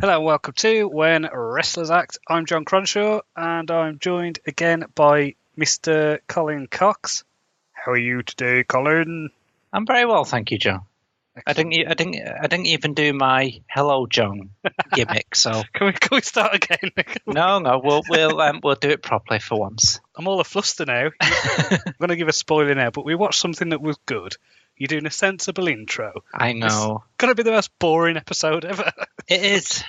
Hello and welcome to When Wrestlers Act. I'm John Cronshaw and I'm joined again by Mr. Colin Cox. How are you today, Colin? I'm very well, thank you, John. I didn't even do my "Hello, John" gimmick. So Can we start again? no, we'll do it properly for once. I'm all afluster now. I'm going to give a spoiler now, but we watched something that was good. You're doing a sensible intro. I know It's going to be the most boring episode ever. it is,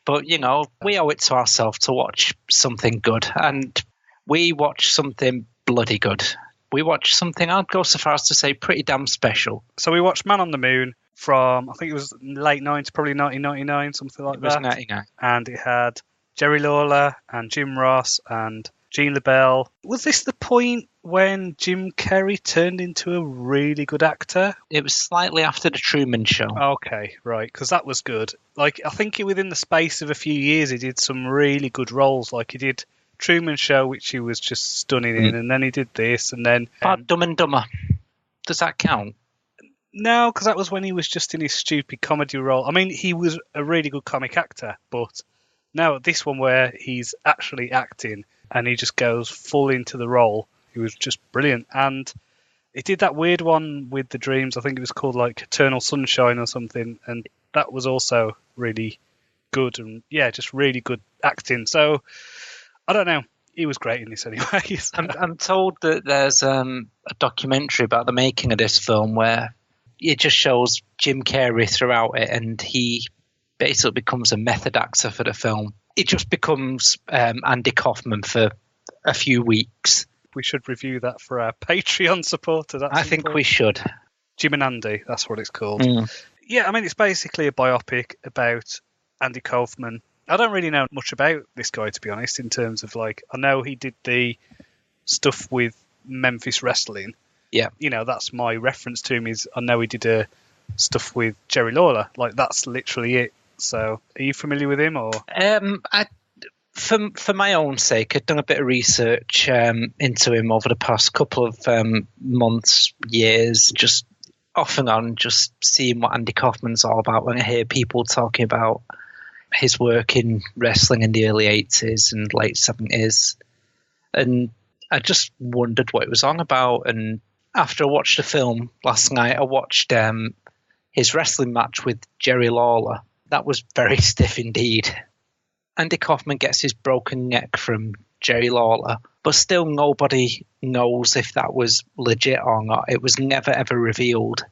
but we owe it to ourselves to watch something good, and we watched something bloody good. We watched something, I'd go so far as to say, pretty damn special. So we watched Man on the Moon from, I think it was late 90s, probably 1999, something like It was that. 99. And it had Jerry Lawler and Jim Ross and Gene LaBelle. Was this the point when Jim Carrey turned into a really good actor? It was slightly after the Truman Show. Okay, right, because that was good. Like, I think within the space of a few years, he did some really good roles. Like, he did Truman Show, which he was just stunning in, and then he did this, and then... Dumb and Dumber. Does that count? No, because that was when he was just in his stupid comedy role. I mean, he was a really good comic actor, but now this one where he's actually acting and he just goes full into the role, he was just brilliant. And he did that weird one with the dreams. I think it was called like Eternal Sunshine or something, and that was also really good and yeah, just really good acting. So I don't know. He was great in this anyway. So. I'm told that there's a documentary about the making of this film where it just shows Jim Carrey throughout it, and he basically becomes a method actor for the film. It just becomes Andy Kaufman for a few weeks. We should review that for our Patreon supporters. I think we should. Jim and Andy, that's what it's called. Mm. Yeah, I mean, it's basically a biopic about Andy Kaufman. I don't really know much about this guy, to be honest, in terms of, like, I know he did the stuff with Memphis Wrestling. Yeah. You know, that's my reference to him is I know he did stuff with Jerry Lawler. Like, that's literally it. So, are you familiar with him? Or For my own sake, I've done a bit of research into him over the past couple of months, years, just off and on, just seeing what Andy Kaufman's all about when I hear people talking about his work in wrestling in the early 80s and late 70s. And I just wondered what it was on about. And after I watched the film last night, I watched his wrestling match with Jerry Lawler. That was very stiff indeed. Andy Kaufman gets his broken neck from Jerry Lawler, but still nobody knows if that was legit or not. It was never ever revealed.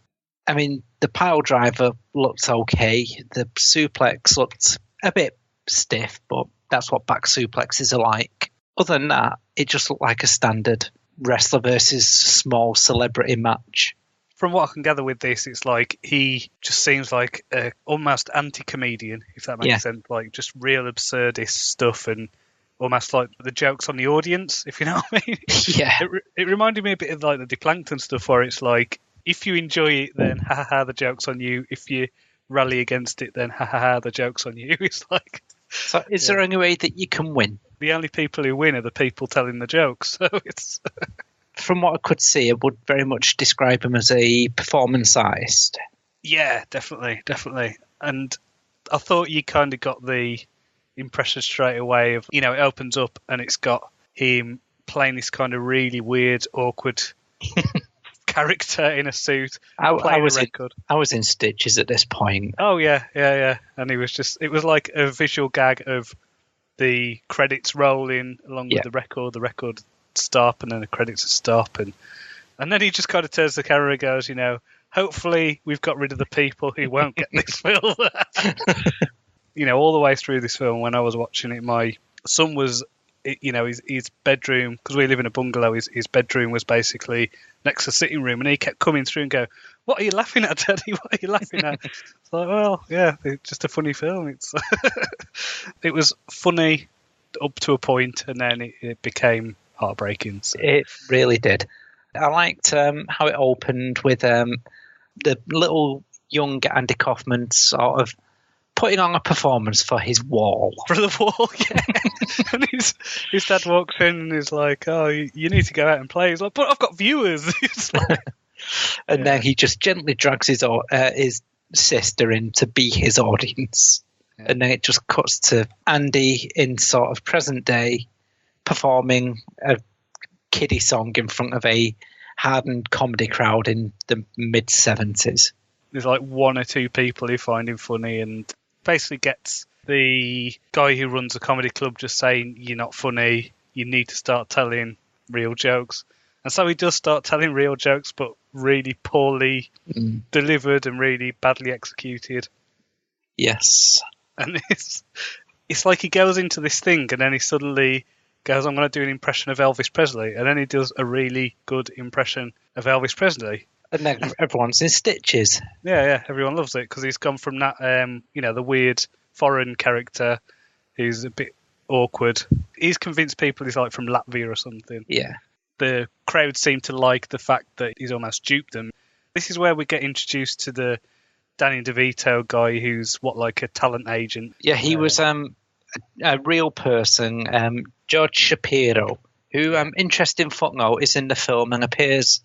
I mean, the pile driver looked okay. The suplex looked a bit stiff, but that's what back suplexes are like. Other than that, it just looked like a standard wrestler versus small celebrity match. from what I can gather with this, it's like he just seems like a almost anti-comedian, if that makes sense. Like just real absurdist stuff and almost like the jokes on the audience, if you know what I mean. Yeah. It reminded me a bit of like the Deplankton stuff where it's like, if you enjoy it, then ha ha ha, the joke's on you. If you rally against it, then ha ha ha, the joke's on you. It's like... So is there any way that you can win? The only people who win are the people telling the jokes. So it's... From what I could see, I would very much describe him as a performance artist. Yeah, definitely. And I thought you kind of got the impression straight away of, you know, it opens up and it's got him playing this kind of really weird, awkward character in a suit. I was in stitches at this point. Oh, yeah. And it was like a visual gag of the credits rolling along with the record stop, and then the credits stop, and then he just kind of turns to the camera and goes, you know, hopefully we've got rid of the people who won't get this film. You know, all the way through this film, when I was watching it, my son was, you know, his bedroom, because we live in a bungalow, his bedroom was basically next to the sitting room, and he kept coming through and go, "What are you laughing at, Daddy? What are you laughing at?" It's like, well, yeah, it's just a funny film. It's it was funny up to a point, and then it became heartbreaking. So. It really did. I liked how it opened with the little young Andy Kaufman sort of putting on a performance for his wall. For the wall, yeah. And his dad walks in and is like, "Oh, you need to go out and play." He's like, "But I've got viewers." Like, and then he just gently drags his sister in to be his audience. And then it just cuts to Andy in sort of present day performing a kiddie song in front of a hardened comedy crowd in the mid-70s. There's like one or two people who find him funny, and basically gets the guy who runs a comedy club just saying, "You're not funny, you need to start telling real jokes." And so he does start telling real jokes, but really poorly delivered and really badly executed. Yes. And it's like he goes into this thing and then he suddenly goes, "I'm going to do an impression of Elvis Presley." And then he does a really good impression of Elvis Presley. And then everyone's in stitches. Yeah, everyone loves it because he's gone from that, the weird foreign character who's a bit awkward. He's convinced people he's like from Latvia or something. Yeah. The crowd seem to like the fact that he's almost duped them. This is where we get introduced to the Danny DeVito guy who's like a talent agent. Yeah, he was a real person, George Shapiro, who, interesting footnote, is in the film and appears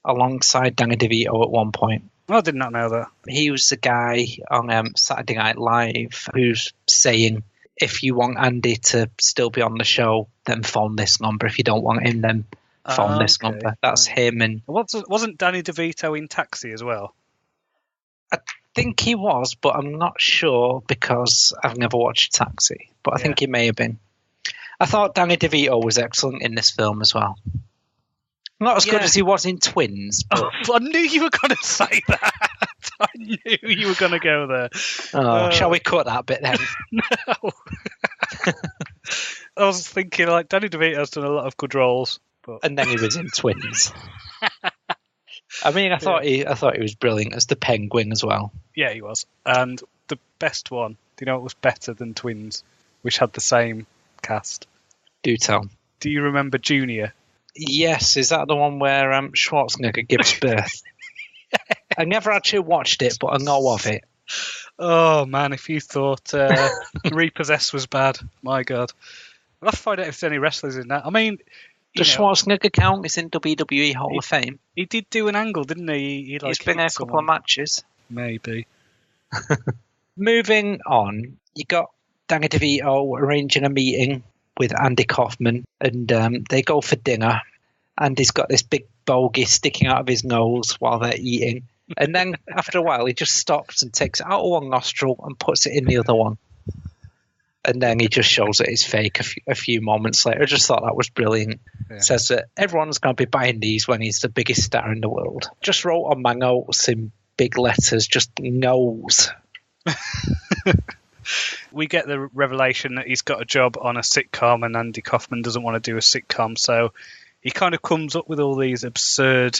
alongside Danny DeVito at one point. I did not know that. He was the guy on Saturday Night Live who's saying, if you want Andy to still be on the show, then phone this number. If you don't want him, then phone this number. That's him. And wasn't Danny DeVito in Taxi as well? I think he was, but I'm not sure because I've never watched Taxi. But I think he may have been. I thought Danny DeVito was excellent in this film as well. Not as good as he was in Twins. But... Oh, I knew you were going to say that. I knew you were going to go there. Shall we cut that bit then? No. I was thinking, like, Danny DeVito's done a lot of good roles. But... And then he was in Twins. I mean, I thought he was brilliant as the Penguin as well. Yeah, he was. And the best one, do you know what was better than Twins, which had the same cast? Do tell. Do you remember Junior? Yes, is that the one where Schwarzenegger gives birth? I never actually watched it, but I know of it. Oh, man, if you thought Repossessed was bad, my God. I'll have to find out if there's any wrestlers in that. I mean... Does Schwarzenegger count? He's in WWE Hall of Fame. He did do an angle, didn't he? He's been in a couple of matches. Maybe. Moving on, you got Danny DeVito arranging a meeting with Andy Kaufman, and they go for dinner. Andy's got this big bogey sticking out of his nose while they're eating. And then after a while, he just stops and takes it out of one nostril and puts it in the other one. And then he just shows that it's fake a few moments later. I just thought that was brilliant. Yeah. Says that everyone's going to be buying these when he's the biggest star in the world. Just wrote on my notes in big letters, just knows. We get the revelation that he's got a job on a sitcom and Andy Kaufman doesn't want to do a sitcom. So he kind of comes up with all these absurd,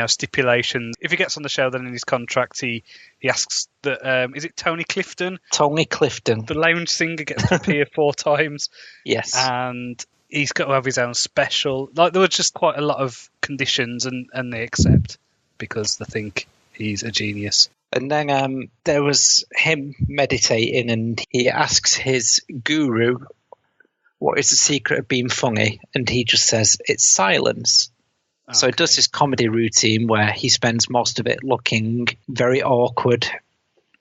stipulations. If he gets on the show, then in his contract, he asks that, is it Tony Clifton? Tony Clifton. The lounge singer gets to appear 4 times. Yes. And he's got to have his own special. Like, there were just quite a lot of conditions, and they accept because they think he's a genius. And then there was him meditating, and he asks his guru, what is the secret of being funny? And he just says, it's silence. Okay. So he does this comedy routine where he spends most of it looking very awkward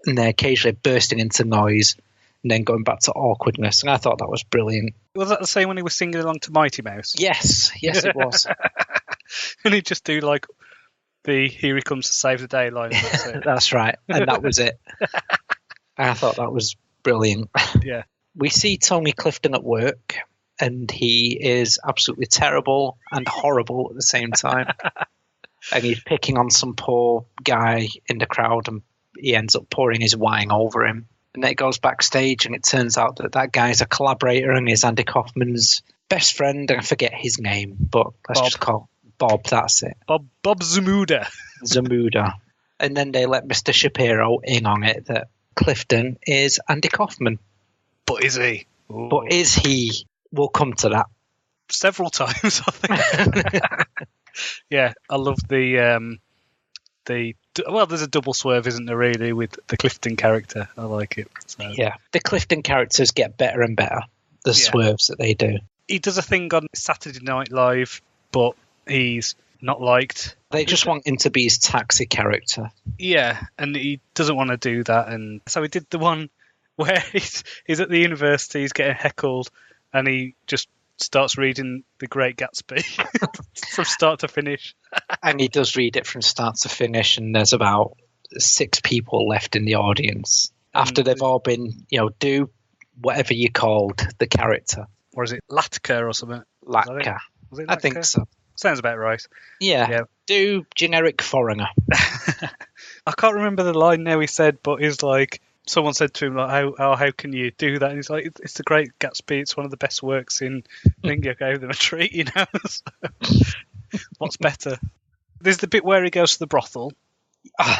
and then occasionally bursting into noise and then going back to awkwardness. And I thought that was brilliant. Was that the same when he was singing along to Mighty Mouse? Yes, it was. And he'd just do like the "Here he comes to save the day" line. That's right. And that was it. I thought that was brilliant. Yeah. We see Tony Clifton at work, and he is absolutely terrible and horrible at the same time. And he's picking on some poor guy in the crowd, and he ends up pouring his wine over him. And then it goes backstage, and it turns out that guy's a collaborator and is Andy Kaufman's best friend. And I forget his name, but let's just call Bob. That's it. Bob Zamuda. Zamuda. And then they let Mr. Shapiro in on it that Clifton is Andy Kaufman. But is he? Ooh. But is he? We'll come to that. Several times, I think. Yeah, I love the there's a double swerve, isn't there, really, with the Clifton character. I like it. So. Yeah, the Clifton characters get better and better, the swerves that they do. He does a thing on Saturday Night Live, but he's not liked. They just want him to be his taxi character. Yeah, and he doesn't want to do that. And so he did the one where he's at the university, he's getting heckled, and he just starts reading The Great Gatsby from start to finish. And he does read it from start to finish, and there's about 6 people left in the audience after they've all been, do whatever you called the character. Or is it Latka or something? Latka. Was it Latka? I think so. Sounds about right. Yeah. Do generic foreigner. I can't remember the line now he said, but he's like, someone said to him, like, how can you do that? And he's like, it's The Great Gatsby. It's one of the best works in. I think you gave them a treat, So, what's better? There's the bit where he goes to the brothel.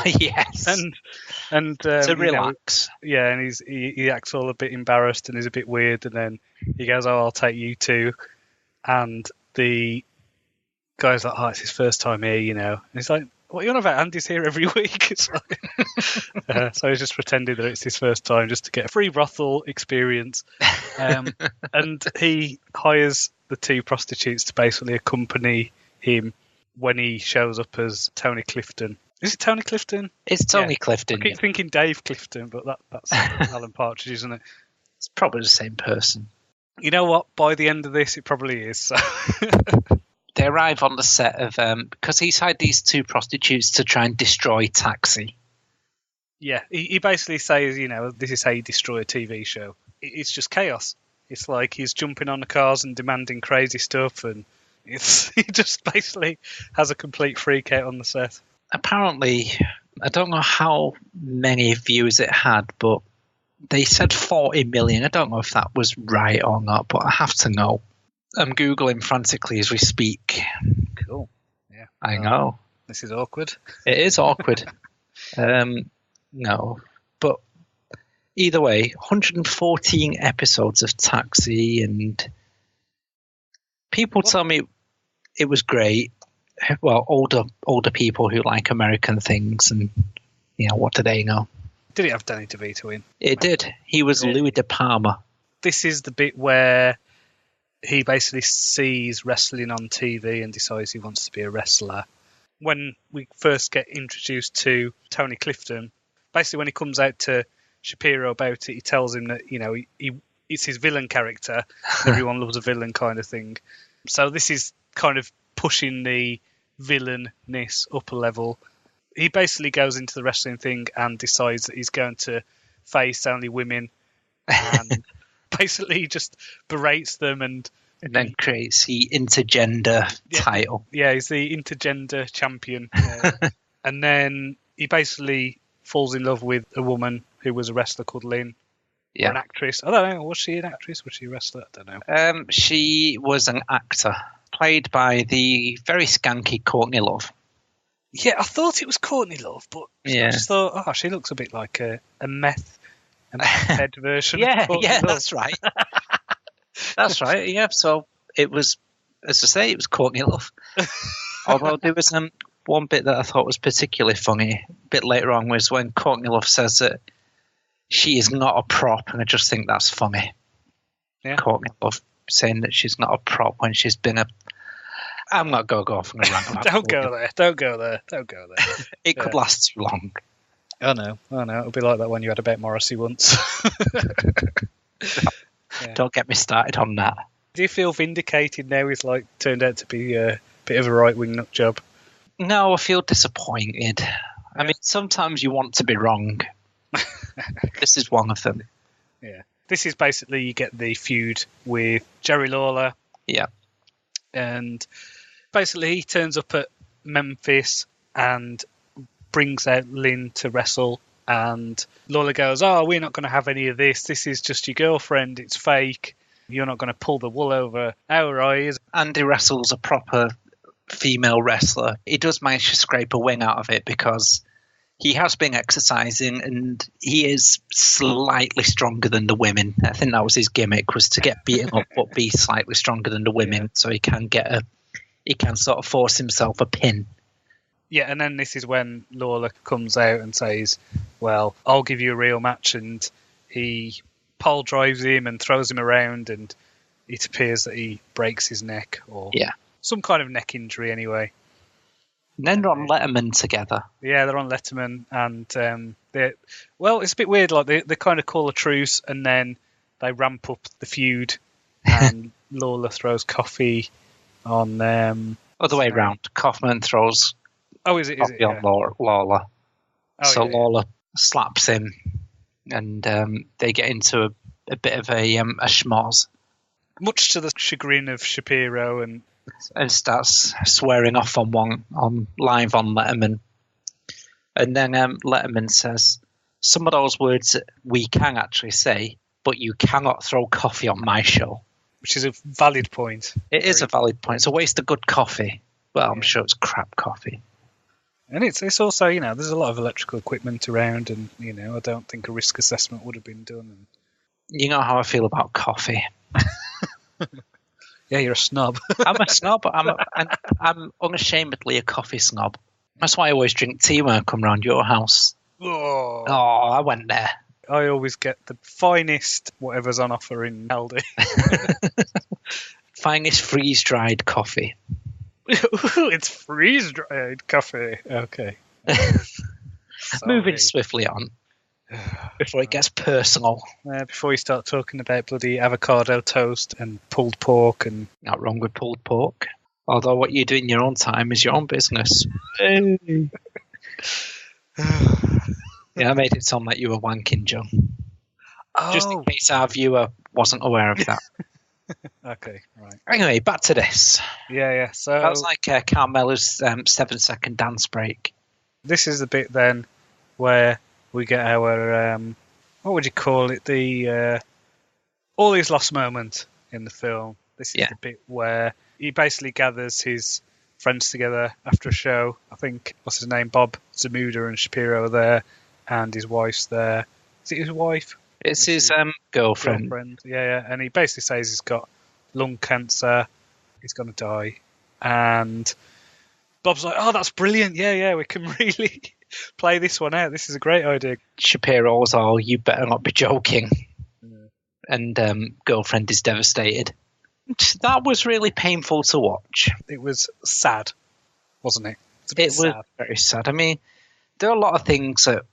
Yes. And to relax. And he acts all a bit embarrassed and he's a bit weird, and then he goes, "Oh, I'll take you too." And the guy's like, "Oh, it's his first time here, And he's like, "What are you on about? Andy's here every week." It's like, so he's just pretending that it's his first time just to get a free brothel experience. And he hires the 2 prostitutes to basically accompany him when he shows up as Tony Clifton. Is it Tony Clifton? It's Tony Clifton. I keep thinking Dave Clifton, but that's Alan Partridge, isn't it? It's probably the same person. You know what? By the end of this, it probably is. So. They arrive on the set of because he's hired these 2 prostitutes to try and destroy Taxi. Yeah, he basically says, this is how you destroy a TV show. It's just chaos. It's like he's jumping on the cars and demanding crazy stuff, and he just basically has a complete freak out on the set. Apparently, I don't know how many views it had, but they said 40 million. I don't know if that was right or not, but I have to know. I'm Googling frantically as we speak. Cool. Yeah. I know. This is awkward. It is awkward. No. But either way, 114 episodes of Taxi, and people tell me it was great. Well, older people who like American things, and what do they know? Did it have Danny DeVito in? It did. He was Louis De Palma. This is the bit where he basically sees wrestling on TV and decides he wants to be a wrestler. When we first get introduced to Tony Clifton, basically when he comes out to Shapiro about it, he tells him that it's his villain character. Everyone loves a villain kind of thing. So this is kind of pushing the villain-ness up a level. He basically goes into the wrestling thing and decides that he's going to face only women, and basically just berates them and then creates the intergender title. Yeah, he's the intergender champion. And then he basically falls in love with a woman who was a wrestler called Lynn. Yeah. Or an actress. I don't know. Was she an actress? Was she a wrestler? I don't know. She was an actor, played by the very skanky Courtney Love. Yeah, I thought it was Courtney Love, but I just thought, she looks a bit like a meth head version of Courtney Love. That's right. That's right, yeah. So it was, as I say, it was Courtney Love. Although there was one bit that I thought was particularly funny, a bit later on, was when Courtney Love says that she is not a prop, and I just think that's funny. Yeah. Courtney Love saying that she's not a prop when she's been a... I'm not going to go off on a rant. Don't go there. It could last too long. I know. It'll be like that when you had a Bet Morrissey once. Yeah. Don't get me started on that. Do you feel vindicated now he's turned out to be a bit of a right-wing nut job? No, I feel disappointed. I mean, sometimes you want to be wrong. This is one of them. Yeah. This is basically, you get the feud with Jerry Lawler. Yeah. And basically he turns up at Memphis and brings out Lynn to wrestle, and Lawler goes, we're not going to have any of this. This is just your girlfriend. It's fake. You're not going to pull the wool over our eyes. Andy wrestles a proper female wrestler. He does manage to scrape a win out of it because he has been exercising and he is slightly stronger than the women. I think that was his gimmick, was to get beaten up but be slightly stronger than the women, so he can sort of force himself a pin. Yeah, and then this is when Lawler comes out and says, well, I'll give you a real match, and he pole drives him and throws him around, and it appears that he breaks his neck, or some kind of neck injury anyway. And then they're on Letterman together. Yeah, they're on Letterman, and Well, it's a bit weird. Like they kind of call a truce and then they ramp up the feud, and Lawler throws coffee on. Other way round. Kaufman throws. Oh, is it? Coffee on Lawler. Oh, Lawler slaps him, and they get into a bit of a schmoz. Much to the chagrin of Shapiro, and starts swearing off on live on Letterman. And then Letterman says, some of those words we can actually say, but you cannot throw coffee on my show. Which is a valid point. It is a valid point. It's a waste of good coffee. Well, I'm sure it's crap coffee. And it's also, there's a lot of electrical equipment around, and, I don't think a risk assessment would have been done. You know how I feel about coffee. Yeah, you're a snob. I'm a snob. I'm unashamedly a coffee snob. That's why I always drink tea when I come round your house. Oh, I went there. I always get the finest whatever's on offer in Aldi. Finest freeze-dried coffee. It's freeze-dried coffee. Okay. Moving swiftly on. Before it gets personal. Before you start talking about bloody avocado toast and pulled pork. And not wrong with pulled pork. Although what you do in your own time is your own business. Yeah, I made it sound like you were wanking, John. Oh. Just in case our viewer wasn't aware of that. Okay, right. Anyway, back to this. Yeah. So that was like Carmela's 7-second dance break. This is the bit then where we get our what would you call it? The all his lost moment in the film. This is the bit where he basically gathers his friends together after a show. I think what's his name? Bob Zamuda and Shapiro are there, and his wife's there. Is it his wife? It's his girlfriend. Yeah. And he basically says he's got lung cancer. He's going to die. And Bob's like, "Oh, that's brilliant. Yeah. We can really play this one out. This is a great idea." Shapiro's, "Oh, you better not be joking." Yeah. And girlfriend is devastated. That was really painful to watch. It was sad, wasn't it? It was very sad. I mean, there are a lot of things that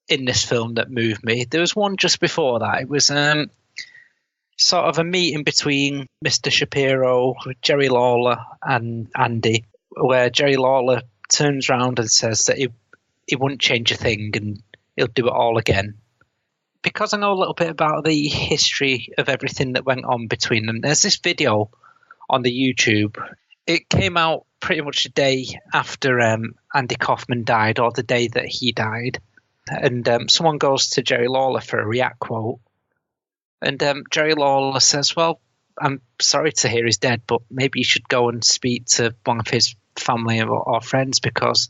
in this film that moved me. There was one just before that. It was sort of a meeting between Mr. Shapiro, Jerry Lawler, and Andy, where Jerry Lawler turns around and says that he wouldn't change a thing and he'll do it all again. Because I know a little bit about the history of everything that went on between them, there's this video on the YouTube. It came out pretty much the day after Andy Kaufman died, or the day that he died. And someone goes to Jerry Lawler for a react quote. And Jerry Lawler says, "Well, I'm sorry to hear he's dead, but maybe you should go and speak to one of his family or friends, because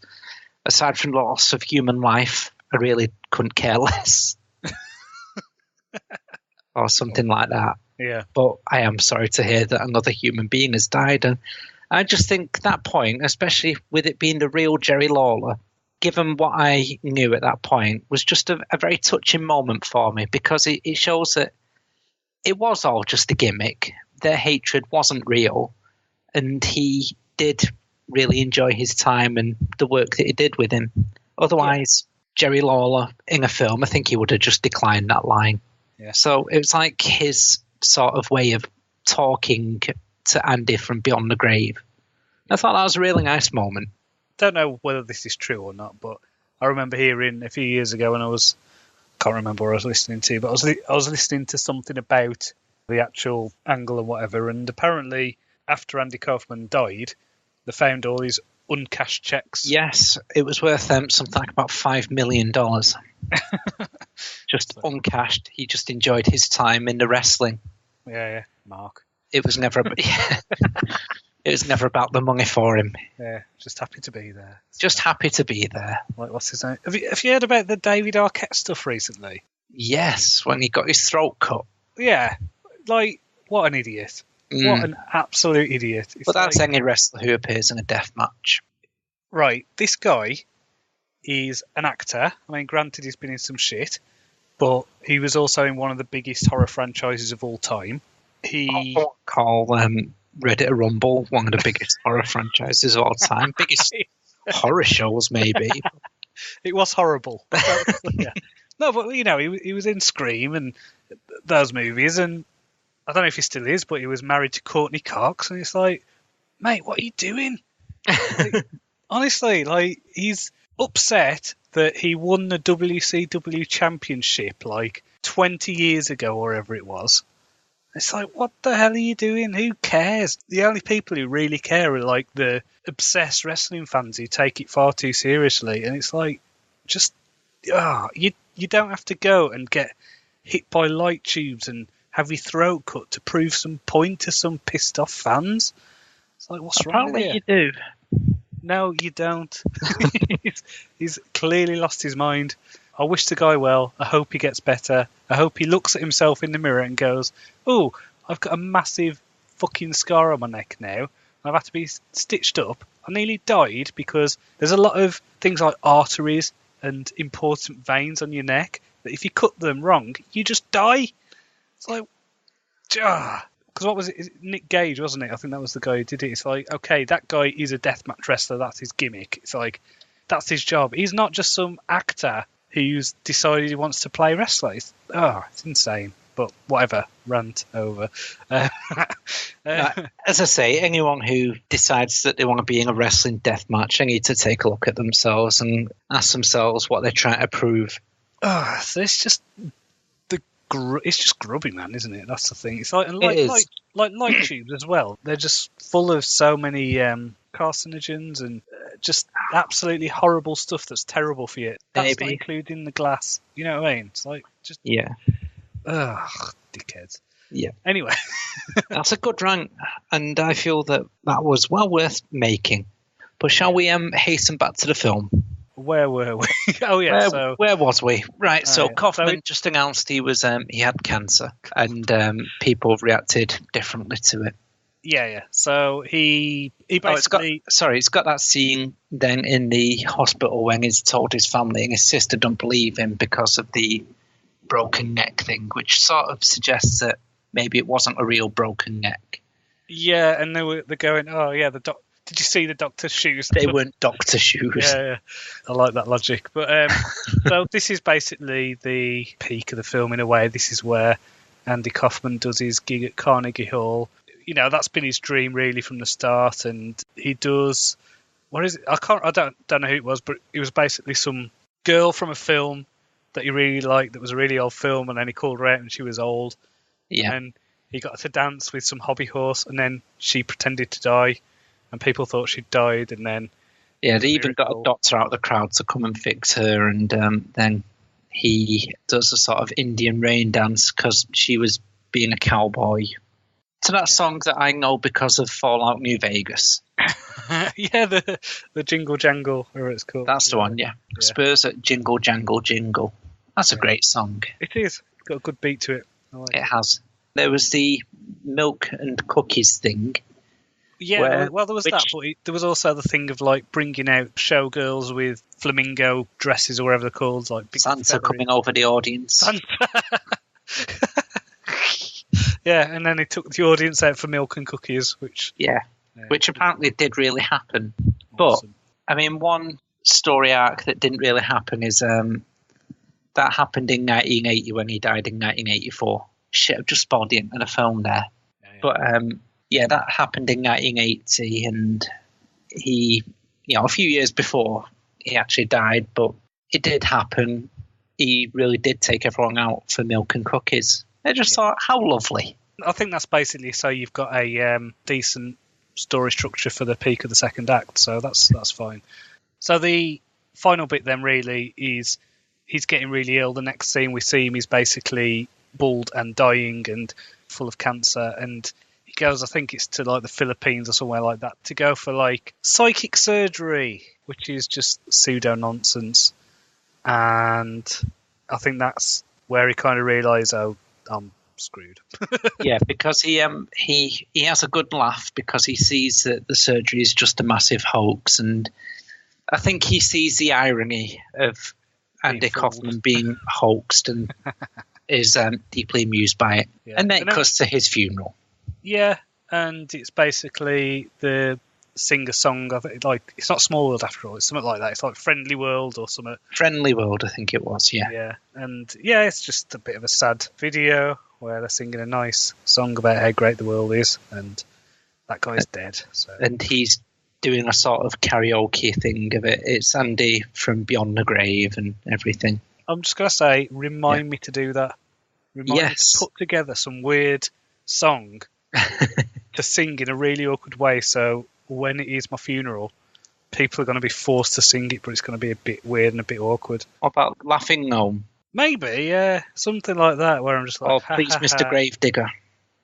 aside from the loss of human life, I really couldn't care less." Or something like that. Yeah. But I am sorry to hear that another human being has died. And I just think that point, especially with it being the real Jerry Lawler, given what I knew at that point, was just a very touching moment for me, because it shows that it was all just a gimmick. Their hatred wasn't real. And he did really enjoy his time and the work that he did with him. Otherwise, Jerry Lawler in a film, I think he would have just declined that line. Yeah. So it was like his sort of way of talking to Andy from beyond the grave. I thought that was a really nice moment. Don't know whether this is true or not, but I remember hearing a few years ago when can't remember what I was listening to, but I was listening to something about the actual angle and whatever, and apparently after Andy Kaufman died, they found all these uncashed checks. Yes, it was worth something like about $5 million. Just uncashed. He just enjoyed his time in the wrestling. Yeah, Mark. It was never it was never about the money for him. Yeah, just happy to be there. Just happy to be there. Like, what's his name? Have you heard about the David Arquette stuff recently? Yes, when he got his throat cut. Yeah, like, what an idiot. What an absolute idiot. But that's any wrestler who appears in a death match. Right, this guy is an actor. I mean, granted, he's been in some shit, but he was also in one of the biggest horror franchises of all time. I won't call Reddit Rumble one of the biggest horror franchises of all time. Biggest horror shows, maybe. It was horrible. Yeah. No, but he was in Scream and those movies, and I don't know if he still is, but he was married to Courtney Cox, and it's like, mate, what are you doing? Like, honestly, like, he's upset that he won the WCW championship like 20 years ago, or whatever it was. It's like, what the hell are you doing? Who cares? The only people who really care are like the obsessed wrestling fans who take it far too seriously. And it's like, just, you don't have to go and get hit by light tubes and have your throat cut to prove some point to some pissed off fans. It's like, what's wrong with you? You do. No, you don't. he's clearly lost his mind. I wish the guy well. I hope he gets better. I hope he looks at himself in the mirror and goes, oh, I've got a massive fucking scar on my neck now. I've had to be stitched up. I nearly died because there's a lot of things like arteries and important veins on your neck that if you cut them wrong, you just die. It's like, because what was it? Nick Gage, wasn't it? I think that was the guy who did it. It's like, okay, that guy is a deathmatch wrestler. That's his gimmick. It's like, that's his job. He's not just some actor who's decided he wants to play wrestler. It's insane. But whatever, rant over. As I say, anyone who decides that they want to be in a wrestling deathmatch, they need to take a look at themselves and ask themselves what they're trying to prove. So it's just it's just grubby, man, isn't it? That's the thing. It's like light tubes as well. They're just full of so many carcinogens and just absolutely horrible stuff that's terrible for you. That's not including the glass. You know what I mean? It's like just dickheads. Yeah. Anyway, that's a good rant, and I feel that was well worth making. But shall we hasten back to the film? Where were we? Oh yeah. Where was we? Right. So Kaufman just announced he had cancer, and people reacted differently to it. Yeah. So he basically. It's got that scene then in the hospital when he's told his family and his sister don't believe him because of the broken neck thing, which sort of suggests that maybe it wasn't a real broken neck. Yeah, and they're going, oh yeah, did you see the doctor's shoes? They weren't doctor shoes. Yeah. I like that logic. But so this is basically the peak of the film in a way. This is where Andy Kaufman does his gig at Carnegie Hall. You know, that's been his dream really from the start, and he does. What is it? I don't know who it was, but it was basically some girl from a film that he really liked. That was a really old film, and then he called her out, and she was old. Yeah. And he got her to dance with some hobby horse, and then she pretended to die. And people thought she'd died, and then... Yeah, they even got a doctor out of the crowd to come and fix her, and then he does a sort of Indian rain dance because she was being a cowboy. To that song that I know because of Fallout New Vegas. Yeah, the Jingle Jangle, whatever it's called. That's the one, yeah. Spurs at Jingle Jangle Jingle. That's a great song. It is. It's got a good beat to it. It has. There was the milk and cookies thing. Yeah, well, there was that, but there was also the thing of like bringing out showgirls with flamingo dresses or whatever they're called, like big Santa coming over the audience. Santa. Yeah, and then they took the audience out for milk and cookies, which which apparently did really happen. Awesome. But I mean, one story arc that didn't really happen is that happened in 1980 when he died in 1984. Shit, I've just spoiled the end of the film there. Yeah. But that happened in 1980, and he, a few years before he actually died, but it did happen. He really did take everyone out for milk and cookies. I just thought, how lovely. I think that's basically so you've got a decent story structure for the peak of the second act, so that's fine. So the final bit then really is he's getting really ill. The next scene we see him, he's basically bald and dying and full of cancer, and he goes, I think it's to like the Philippines or somewhere like that, to go for like psychic surgery, which is just pseudo nonsense. And I think that's where he kind of realised, oh, I'm screwed. Yeah, because he has a good laugh because he sees that the surgery is just a massive hoax, and I think he sees the irony of Andy Kaufman being hoaxed and is deeply amused by it. Yeah. And then it goes to his funeral. Yeah, and it's basically the sing a song. I think, like, it's not Small World after all. It's something like that. It's like Friendly World or something. Friendly World, I think it was. Yeah. Yeah, and yeah, it's just a bit of a sad video where they're singing a nice song about how great the world is, and that guy's dead. So. And he's doing a sort of karaoke thing of it. It's Andy from Beyond the Grave and everything. I'm just going to say, remind me to do that. Remind me to put together some weird song to sing in a really awkward way, so when it is my funeral, people are going to be forced to sing it, but it's going to be a bit weird and a bit awkward. What about Laughing Gnome? Maybe, yeah. Something like that, where I'm just like... Oh, please, Mr. Gravedigger.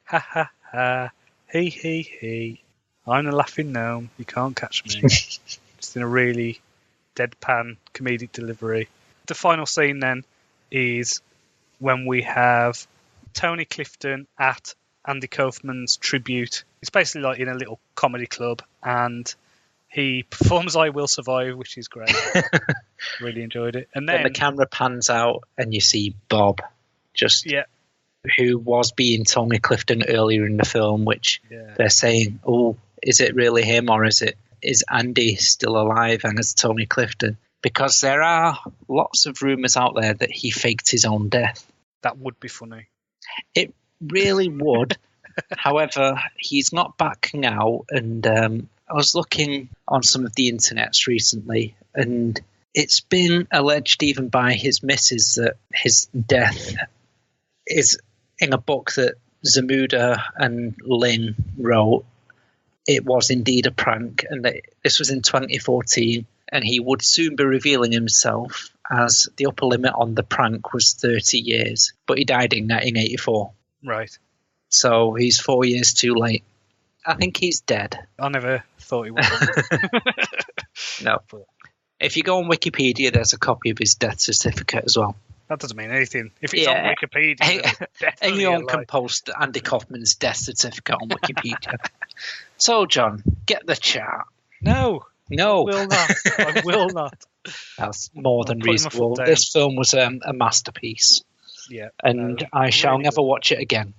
Ha ha ha. He he he. I'm a laughing gnome. You can't catch me. Just in a really deadpan comedic delivery. The final scene then is when we have Tony Clifton at Andy Kaufman's tribute. It's basically like in a little comedy club, and he performs I Will Survive, which is great. Really enjoyed it. And then the camera pans out and you see Bob, who was being Tony Clifton earlier in the film, which they're saying, oh, is it really him, or is Andy still alive and is Tony Clifton? Because there are lots of rumours out there that he faked his own death. That would be funny. It really would. However, he's not back now, and I was looking on some of the internets recently, and it's been alleged even by his missus that his death is in a book that Zamuda and Lynn wrote. It was indeed a prank, and that this was in 2014, and he would soon be revealing himself, as the upper limit on the prank was 30 years, but he died in 1984. Right. So he's 4 years too late. I think he's dead. I never thought he was. No. If you go on Wikipedia, there's a copy of his death certificate as well. That doesn't mean anything. If it's on Wikipedia, anyone can post Andy Kaufman's death certificate on Wikipedia. So, John, get the chart. No. No. I will not. That's more than reasonable. This film was a masterpiece. Yeah. And I shall never watch it again.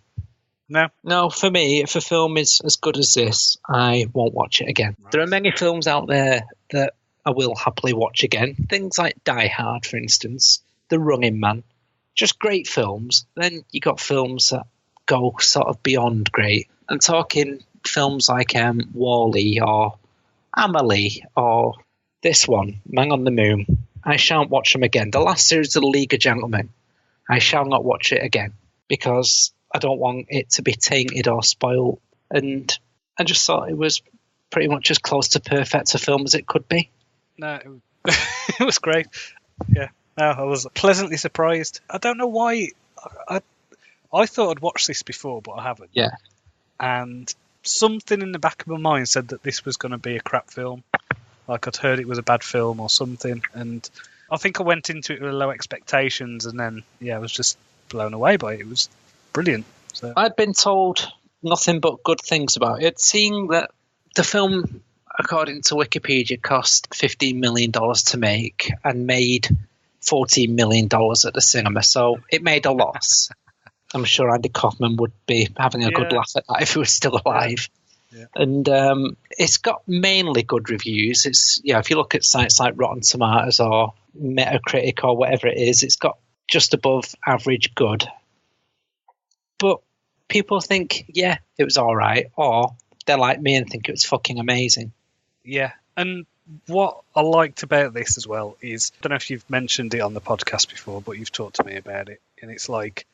No. No, for me, if a film is as good as this, I won't watch it again. Right. There are many films out there that I will happily watch again. Things like Die Hard, for instance. The Running Man. Just great films. Then you got films that go sort of beyond great. I'm talking films like Wall-E or Amelie or this one, Man on the Moon. I shan't watch them again. The last series of The League of Gentlemen, I shall not watch it again because I don't want it to be tainted or spoiled. And I just thought it was pretty much as close to perfect a film as it could be. No, it was great. Yeah. No, I was pleasantly surprised. I don't know why. I thought I'd watched this before, but I haven't. Yeah. And something in the back of my mind said that this was going to be a crap film. Like I'd heard it was a bad film or something. And I think I went into it with low expectations, and then, I was just blown away by it. It was brilliant. So I'd been told nothing but good things about it. Seeing that the film, according to Wikipedia, cost $15 million to make and made $14 million at the cinema, so it made a loss. I'm sure Andy Kaufman would be having a good laugh at that if he was still alive. Yeah. And it's got mainly good reviews. It's if you look at sites like Rotten Tomatoes or Metacritic or whatever it is, it's got just above average good. But people think, it was all right, or they're like me and think it was fucking amazing. Yeah, and what I liked about this as well is, I don't know if you've mentioned it on the podcast before, but you've talked to me about it, and it's like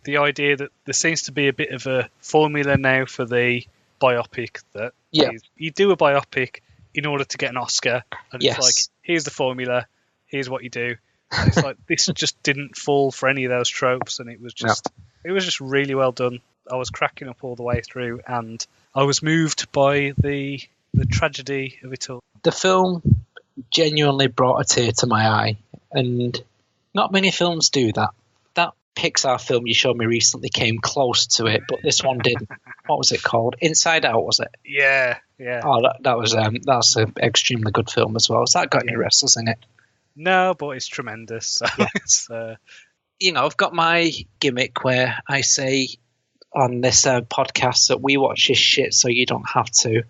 the idea that there seems to be a bit of a formula now for the biopic that is, you do a biopic in order to get an Oscar, and it's like, here's the formula, here's what you do. And it's like, this just didn't fall for any of those tropes, and it was just really well done. I was cracking up all the way through, and I was moved by the tragedy of it all. The film genuinely brought a tear to my eye, and not many films do that. That Pixar film you showed me recently came close to it, but this one didn't. What was it called? Inside Out, was it? Yeah. Oh, that's an extremely good film as well. Has that got any wrestlers in it? No, but it's tremendous. So it's, I've got my gimmick where I say on this podcast that we watch this shit so you don't have to.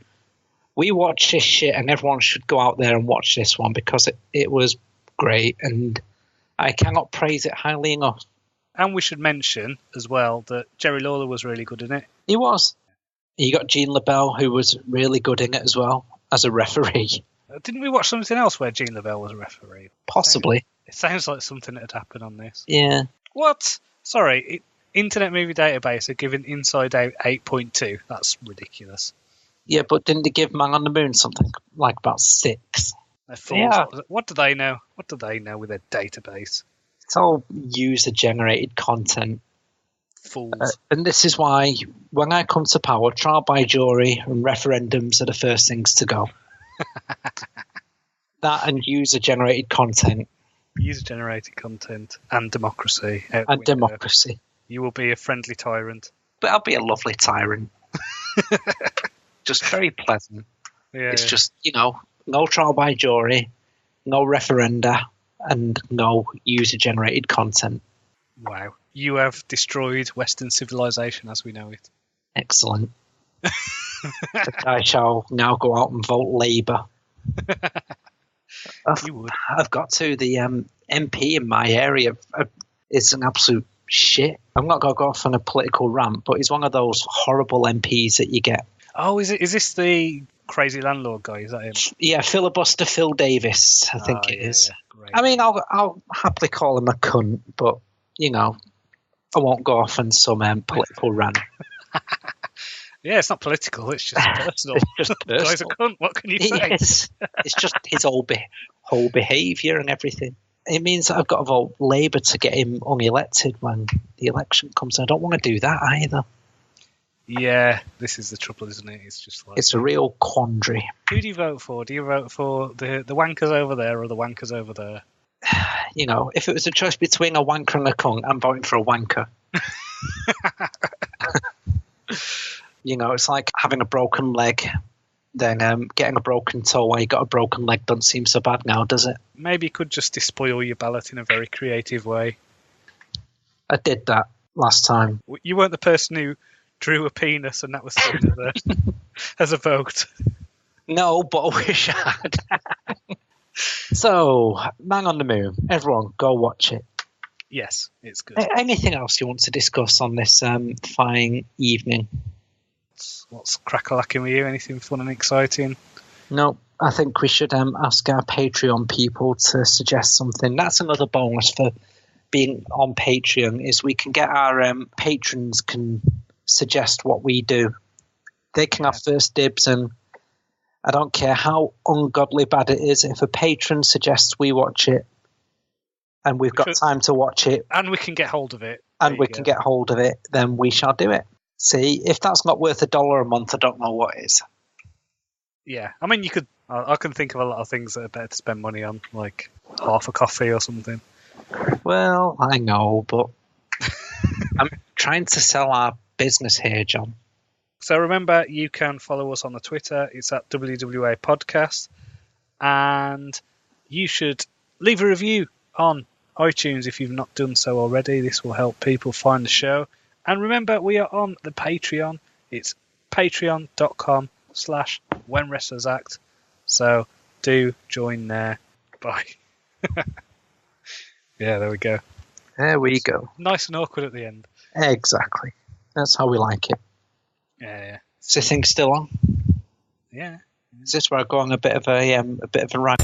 We watched this shit, and everyone should go out there and watch this one because it was great, and I cannot praise it highly enough. And we should mention as well that Jerry Lawler was really good in it. He was. You got Gene LaBelle, who was really good in it as well, as a referee. Didn't we watch something else where Gene LaBelle was a referee? Possibly. It sounds like something that had happened on this. Yeah. What? Sorry, Internet Movie Database are giving Inside Out 8.2. That's ridiculous. Yeah, but didn't they give Man on the Moon something like about 6? They're fools. Yeah. What do they know? What do they know with their database? It's all user-generated content. Fools. And this is why, when I come to power, trial by jury and referendums are the first things to go. That and user-generated content. User-generated content and democracy. And democracy. You will be a friendly tyrant. But I'll be a lovely tyrant. Just very pleasant. Yeah, it's just, no trial by jury, no referenda, and no user-generated content. Wow. You have destroyed Western civilization as we know it. Excellent. I shall now go out and vote Labour. I've got to. The MP in my area is an absolute shit. I'm not going to go off on a political rant, but he's one of those horrible MPs that you get. Oh, is this the crazy landlord guy? Is that him? Yeah, filibuster Phil Davis, I think it is. Yeah. I mean, I'll happily call him a cunt, but, I won't go off on some political rant. Yeah, it's not political, it's just personal. It's just personal. Guy's a cunt, what can you say? It's just his whole behaviour and everything. It means that I've got to vote Labour to get him unelected when the election comes. I don't want to do that either. Yeah, this is the trouble, isn't it? It's just like... It's a real quandary. Who do you vote for? Do you vote for the wankers over there or the wankers over there? If it was a choice between a wanker and a cunt, I'm voting for a wanker. It's like having a broken leg, then getting a broken toe while you got a broken leg doesn't seem so bad now, does it? Maybe you could just despoil your ballot in a very creative way. I did that last time. You weren't the person who drew a penis and that was thrown as a vote. No, but I wish I had. So, Man on the Moon. Everyone, go watch it. Yes, it's good. Anything else you want to discuss on this fine evening? What's crack-a-lacking with you? Anything fun and exciting? No, I think we should ask our Patreon people to suggest something. That's another bonus for being on Patreon, is we can get our patrons can suggest what we do. They can have first dibs, and I don't care how ungodly bad it is. If a patron suggests we watch it, and we've got time to watch it, and we can get hold of it, get hold of it, then we shall do it. See, if that's not worth $1 a month, I don't know what is. Yeah, I mean, you could. I can think of a lot of things that are better to spend money on, like half a coffee or something. Well, I know, but I'm trying to sell our business here, John. So remember, you can follow us on the Twitter. It's at WWA Podcast. And you should leave a review on iTunes if you've not done so already. This will help people find the show. And remember, we are on the Patreon. It's patreon.com/WhenWrestlers_Act. So do join there. Bye. Yeah, there we go. There we go. Nice and awkward at the end. Exactly. That's how we like it. Yeah. Is this thing still on? Yeah. Is this where I go on a bit of a rant?